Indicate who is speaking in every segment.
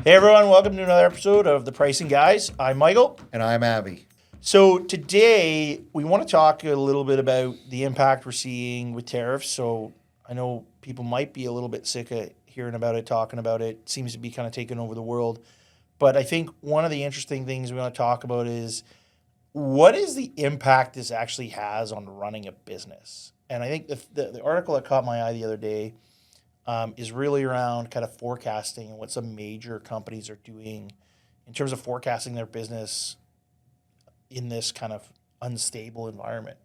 Speaker 1: Hey everyone, welcome to another episode of The Pricing Guys. I'm Michael.
Speaker 2: And I'm Avy.
Speaker 1: So today we want to talk a little bit about the impact we're seeing with tariffs. So I know people might be a little bit sick of hearing about it, talking about it. It seems to be kind of taking over the world. But I think one of the interesting things we want to talk about is what is the impact this actually has on running a business? And I think the article that caught my eye the other day is really around kind of forecasting and what some major companies are doing in terms of forecasting their business in this kind of unstable environment.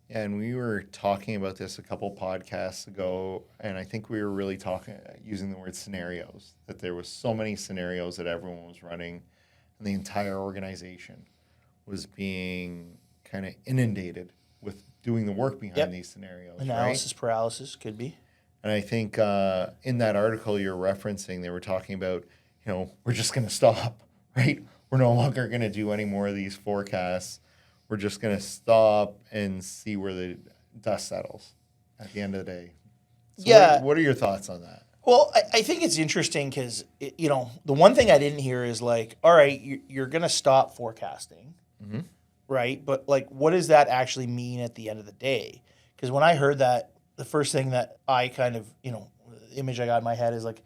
Speaker 2: Yeah, and we were talking about this a couple podcasts ago, and I think we were really using the word scenarios, that there was so many scenarios that everyone was running, and the entire organization was being kind of inundated with doing the work behind these scenarios.
Speaker 1: Analysis
Speaker 2: right?
Speaker 1: paralysis could be.
Speaker 2: And I think in that article you're referencing, they were talking about, we're just going to stop, right? We're no longer going to do any more of these forecasts. We're just going to stop and see where the dust settles at the end of the day. So what are your thoughts on that?
Speaker 1: Well, I think it's interesting because, the one thing I didn't hear is like, all right, you're going to stop forecasting, right? But like, what does that actually mean at the end of the day? Because when I heard that, the first thing that I kind of, the image I got in my head is like,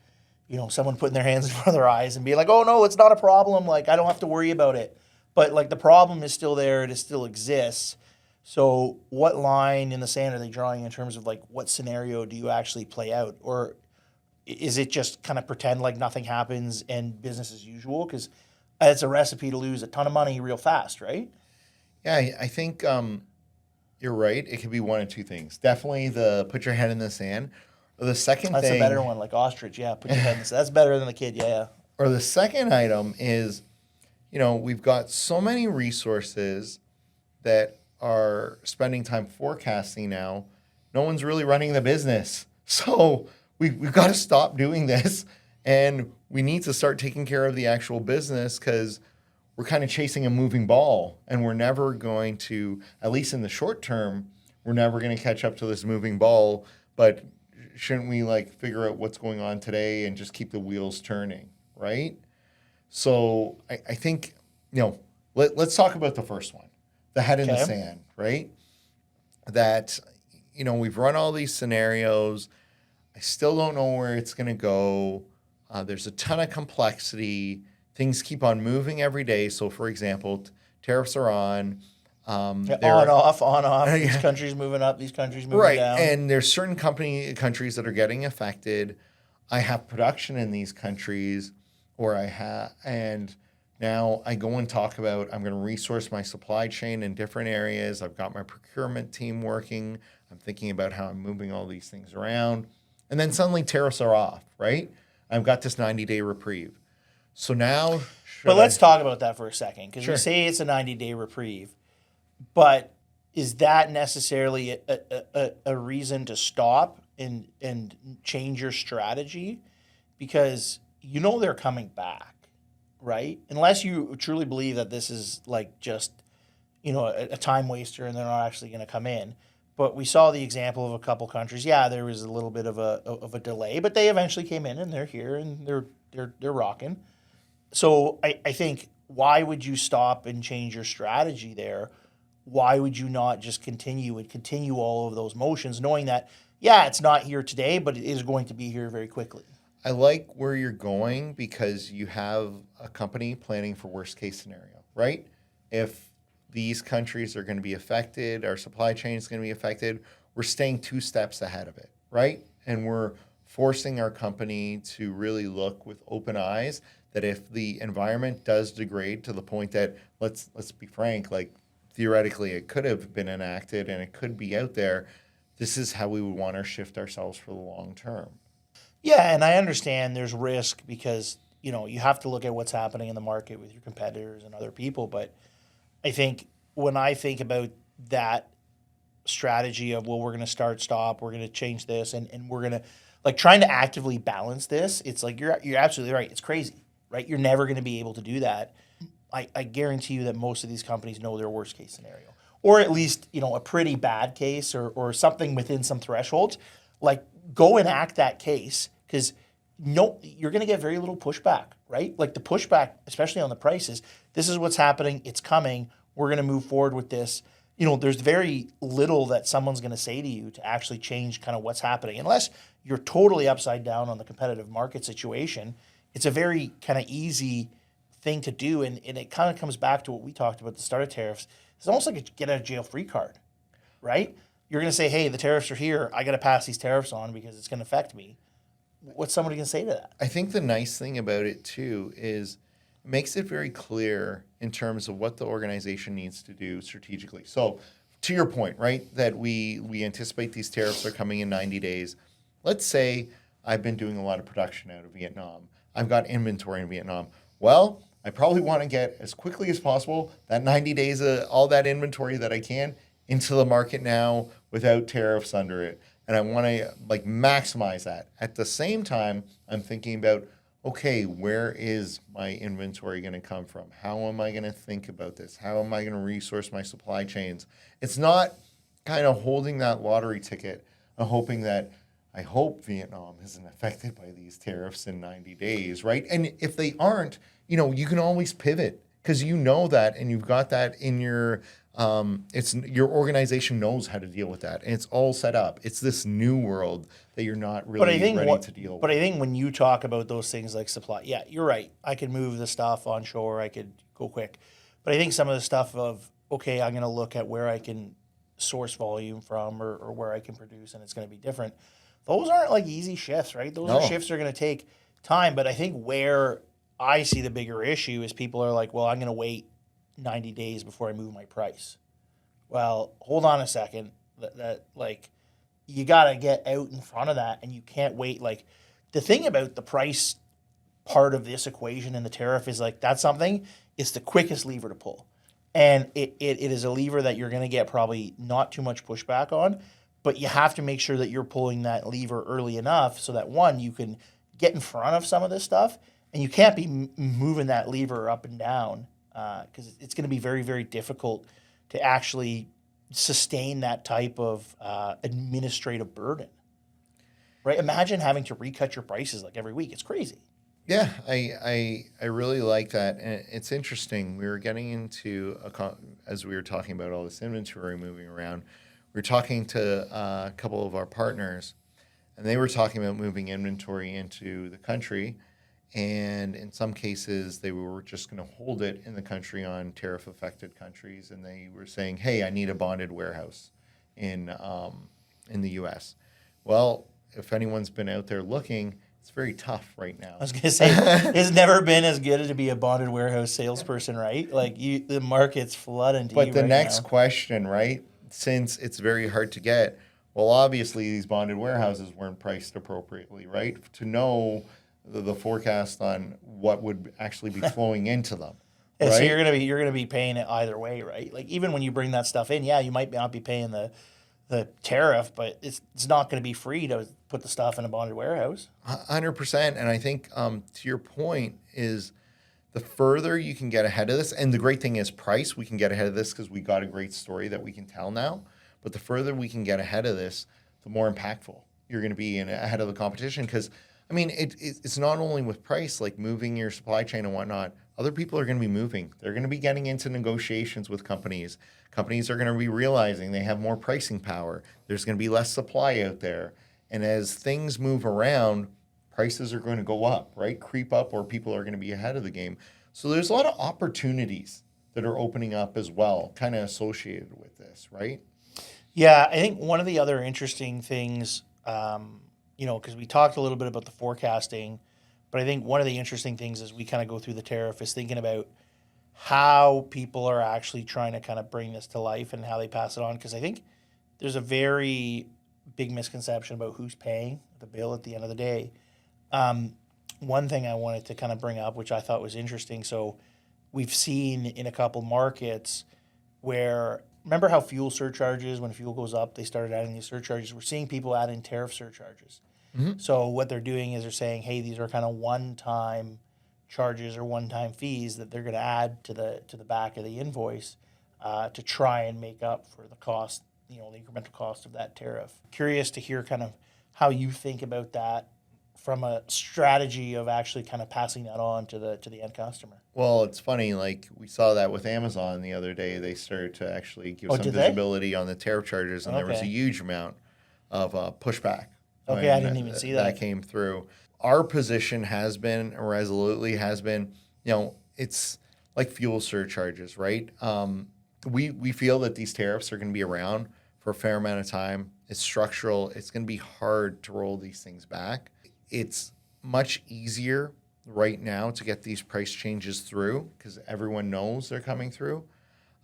Speaker 1: someone putting their hands in front of their eyes and being like, oh, no, it's not a problem. Like, I don't have to worry about it. But, like, the problem is still there. It still exists. So what line in the sand are they drawing in terms of, like, what scenario do you actually play out? Or is it just kind of pretend like nothing happens and business as usual? Because it's a recipe to lose a ton of money real fast, right?
Speaker 2: Yeah, I think you're right. It could be one of two things. Definitely the put your head in the sand. Or the second
Speaker 1: That's
Speaker 2: thing...
Speaker 1: a better one, like ostrich. Yeah, put your head in the sand. That's better than the kid, yeah.
Speaker 2: Or the second item is... we've got so many resources that are spending time forecasting now. No one's really running the business. So we've got to stop doing this. And we need to start taking care of the actual business because we're kind of chasing a moving ball. And we're never going to, at least in the short term, we're never going to catch up to this moving ball. But shouldn't we figure out what's going on today and just keep the wheels turning, right? So I think, let's talk about the first one, the head in the sand, right? That, we've run all these scenarios. I still don't know where it's going to go. There's a ton of complexity. Things keep on moving every day. So, for example, tariffs are on.
Speaker 1: On, off. These countries moving up, these countries moving down.
Speaker 2: Right, and there's certain countries that are getting affected. I have production in these countries. And now I go and talk about, I'm going to resource my supply chain in different areas. I've got my procurement team working. I'm thinking about how I'm moving all these things around. And then suddenly tariffs are off, right? I've got this 90-day reprieve. So now...
Speaker 1: But let's talk about that for a second, because we say it's a 90-day reprieve. But is that necessarily a reason to stop and change your strategy? Because... they're coming back, right? Unless you truly believe that this is just, a time waster and they're not actually going to come in. But we saw the example of a couple countries. Yeah, there was a little bit of a delay, but they eventually came in and they're here and they're rocking. So I think, why would you stop and change your strategy there? Why would you not just continue all of those motions, knowing that, it's not here today, but it is going to be here very quickly?
Speaker 2: I like where you're going because you have a company planning for worst case scenario, right? If these countries are going to be affected, our supply chain is going to be affected, we're staying 2 steps ahead of it, right? And we're forcing our company to really look with open eyes that if the environment does degrade to the point that, let's be frank, theoretically it could have been enacted and it could be out there, this is how we would want to shift ourselves for the long term.
Speaker 1: Yeah, and I understand there's risk because, you have to look at what's happening in the market with your competitors and other people. But I think when I think about that strategy of, we're going to stop, we're going to change this, and we're going to, trying to actively balance this, it's you're absolutely right. It's crazy, right? You're never going to be able to do that. I guarantee you that most of these companies know their worst case scenario. Or at least, a pretty bad case or something within some thresholds. Go enact that case because you're going to get very little pushback, right? Like the pushback, especially on the prices, this is what's happening. It's coming. We're going to move forward with this. There's very little that someone's going to say to you to actually change kind of what's happening. Unless you're totally upside down on the competitive market situation, it's a very kind of easy thing to do. And it kind of comes back to what we talked about at the start of tariffs. It's almost like a get out of jail free card, right? You're going to say, hey, the tariffs are here. I got to pass these tariffs on because it's going to affect me. What's somebody going to say to that?
Speaker 2: I think the nice thing about it too is it makes it very clear in terms of what the organization needs to do strategically. So to your point, right, that we anticipate these tariffs are coming in 90 days. Let's say I've been doing a lot of production out of Vietnam. I've got inventory in Vietnam. Well, I probably want to get as quickly as possible that 90 days of all that inventory that I can into the market now without tariffs under it. And I want to maximize that. At the same time, I'm thinking about, okay, where is my inventory going to come from? How am I going to think about this? How am I going to resource my supply chains? It's not kind of holding that lottery ticket and hoping that I hope Vietnam isn't affected by these tariffs in 90 days, right? And if they aren't, you can always pivot because you know that and you've got that in your your organization knows how to deal with that, and it's all set up. It's this new world that you're not really ready to deal with.
Speaker 1: But I think when you talk about those things like supply, yeah, you're right. I could move the stuff onshore. I could go quick. But I think some of the stuff of, okay, I'm going to look at where I can source volume from or where I can produce, and it's going to be different. Those aren't like easy shifts, right? Those are shifts that are going to take time. But I think where I see the bigger issue is people are like, well, I'm going to wait 90 days before I move my price. Well, hold on a second. That you got to get out in front of that, and you can't wait. Like, the thing about the price part of this equation and the tariff is that's something, it's the quickest lever to pull. And it is a lever that you're going to get probably not too much pushback on, but you have to make sure that you're pulling that lever early enough so that, one, you can get in front of some of this stuff, and you can't be moving that lever up and down because it's going to be very, very difficult to actually sustain that type of administrative burden. Right? Imagine having to recut your prices every week. It's crazy.
Speaker 2: Yeah, I really like that. And it's interesting. We were getting into, as we were talking about all this inventory moving around, we were talking to a couple of our partners, and they were talking about moving inventory into the country. And in some cases, they were just going to hold it in the country on tariff-affected countries. And they were saying, hey, I need a bonded warehouse in the U.S. Well, if anyone's been out there looking, it's very tough right now.
Speaker 1: I was going to say, it's never been as good to be a bonded warehouse salesperson, right? The market's flooding to you
Speaker 2: But the next question, right, since it's very hard to get, well, obviously these bonded warehouses weren't priced appropriately, right, to know the forecast on what would actually be flowing into them.
Speaker 1: Right? So you're gonna be paying it either way, right? Even when you bring that stuff in, yeah, you might not be paying the tariff, but it's not going to be free to put the stuff in a bonded warehouse.
Speaker 2: 100%. And I think to your point is the further you can get ahead of this, and the great thing is price, we can get ahead of this because we got a great story that we can tell now. But the further we can get ahead of this, the more impactful you're going to be ahead of the competition. Because, I mean, it's not only with price, moving your supply chain and whatnot. Other people are going to be moving. They're going to be getting into negotiations with companies. Companies are going to be realizing they have more pricing power. There's going to be less supply out there. And as things move around, prices are going to go up, right? Creep up, or people are going to be ahead of the game. So there's a lot of opportunities that are opening up as well, kind of associated with this, right?
Speaker 1: Yeah, I think one of the other interesting things, because we talked a little bit about the forecasting, but I think one of the interesting things as we kind of go through the tariff is thinking about how people are actually trying to kind of bring this to life and how they pass it on. Because I think there's a very big misconception about who's paying the bill at the end of the day. One thing I wanted to kind of bring up, which I thought was interesting. So we've seen in a couple markets where, remember how fuel surcharges, when fuel goes up, they started adding these surcharges. We're seeing people add in tariff surcharges. Mm-hmm. So what they're doing is they're saying, hey, these are kind of one-time charges or one-time fees that they're going to add to the back of the invoice to try and make up for the cost, the incremental cost of that tariff. Curious to hear kind of how you think about that from a strategy of actually kind of passing that on to the end customer.
Speaker 2: Well, it's funny, like we saw that with Amazon the other day. They started to actually give some visibility on the tariff charges, and there was a huge amount of pushback.
Speaker 1: Okay, I didn't even see that.
Speaker 2: That came through. Our position has been, resolutely has been, it's like fuel surcharges, right? We feel that these tariffs are going to be around for a fair amount of time. It's structural. It's going to be hard to roll these things back. It's much easier right now to get these price changes through because everyone knows they're coming through,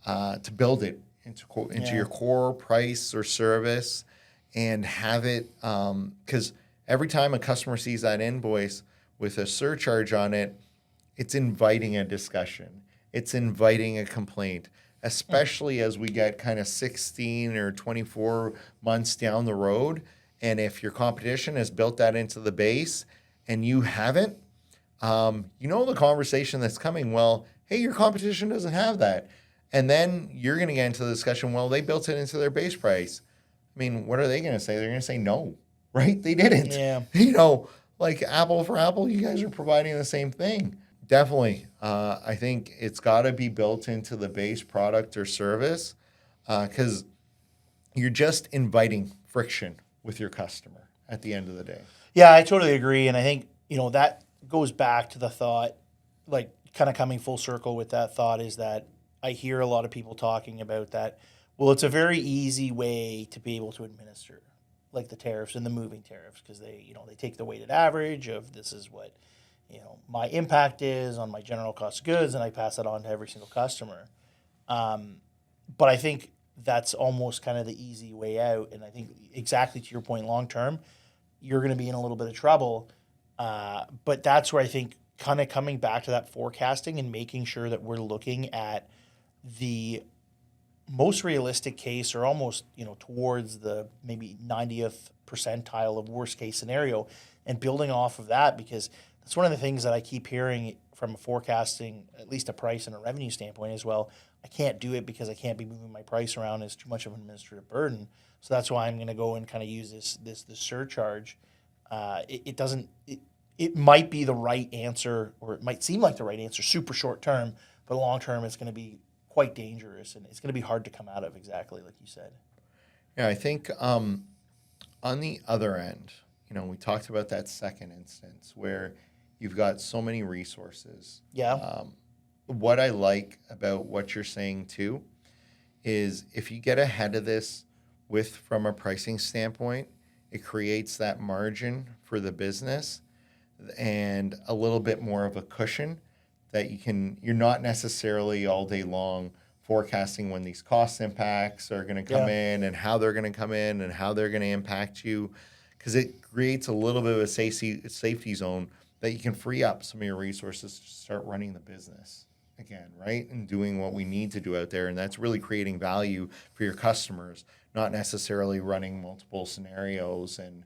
Speaker 2: to build it into your core price or service and have it, because every time a customer sees that invoice with a surcharge on it, it's inviting a discussion. It's inviting a complaint, especially as we get kind of 16 or 24 months down the road. And if your competition has built that into the base and you haven't, the conversation that's coming, well, hey, your competition doesn't have that. And then you're going to get into the discussion, well, they built it into their base price. I mean, what are they going to say? They're going to say no, right? They didn't.
Speaker 1: Yeah.
Speaker 2: Like apple for apple, you guys are providing the same thing. Definitely. I think it's got to be built into the base product or service because you're just inviting friction with your customer at the end of the day.
Speaker 1: Yeah, I totally agree. And I think, that goes back to the thought, like kind of coming full circle with that thought is that I hear a lot of people talking about that. Well, it's a very easy way to be able to administer like the tariffs and the moving tariffs because they take the weighted average of this is what, my impact is on my general cost of goods and I pass it on to every single customer. But I think that's almost kind of the easy way out. And I think exactly to your point, long term, you're going to be in a little bit of trouble. But that's where I think kind of coming back to that forecasting and making sure that we're looking at the most realistic case or almost, towards the maybe 90th percentile of worst case scenario and building off of that, because that's one of the things that I keep hearing from a forecasting, at least a price and a revenue standpoint as well. I can't do it because I can't be moving my price around. It's too much of an administrative burden. So that's why I'm going to go and kind of use this surcharge. It might be the right answer, or it might seem like the right answer, super short term, but long term it's going to be quite dangerous and it's going to be hard to come out of, exactly like you said.
Speaker 2: Yeah, I think on the other end, we talked about that second instance where you've got so many resources.
Speaker 1: Yeah.
Speaker 2: What I like about what you're saying too is if you get ahead of this from a pricing standpoint, it creates that margin for the business and a little bit more of a cushion that you're not necessarily all day long forecasting when these cost impacts are going to come in and how they're going to come in and how they're going to impact you, because it creates a little bit of a safety zone that you can free up some of your resources to start running the business again, right? And doing what we need to do out there. And that's really creating value for your customers, not necessarily running multiple scenarios and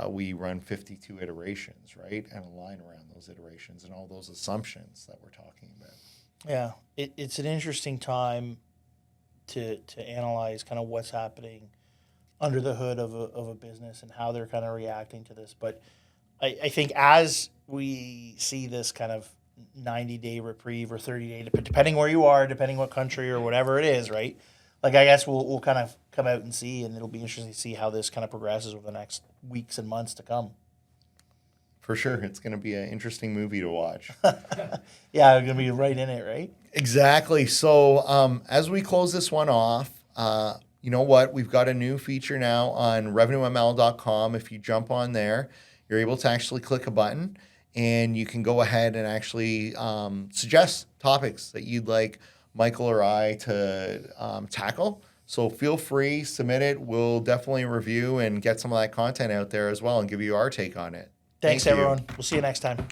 Speaker 2: we run 52 iterations, right? And align around those iterations and all those assumptions that we're talking about.
Speaker 1: Yeah, it's an interesting time to analyze kind of what's happening under the hood of a business and how they're kind of reacting to this. But I think as we see this kind of 90-day reprieve or 30-day, depending where you are, depending what country or whatever it is, right? Like, I guess we'll kind of come out and see, and it'll be interesting to see how this kind of progresses over the next weeks and months to come.
Speaker 2: For sure. It's going to be an interesting movie to watch.
Speaker 1: Yeah, we're going to be right in it, right?
Speaker 2: Exactly. So as we close this one off, you know what? We've got a new feature now on revenueml.com. If you jump on there, you're able to actually click a button, and you can go ahead and actually suggest topics that you'd like Michael or I to tackle. So feel free, submit it. We'll definitely review and get some of that content out there as well and give you our take on it.
Speaker 1: Thanks everyone. We'll see you next time.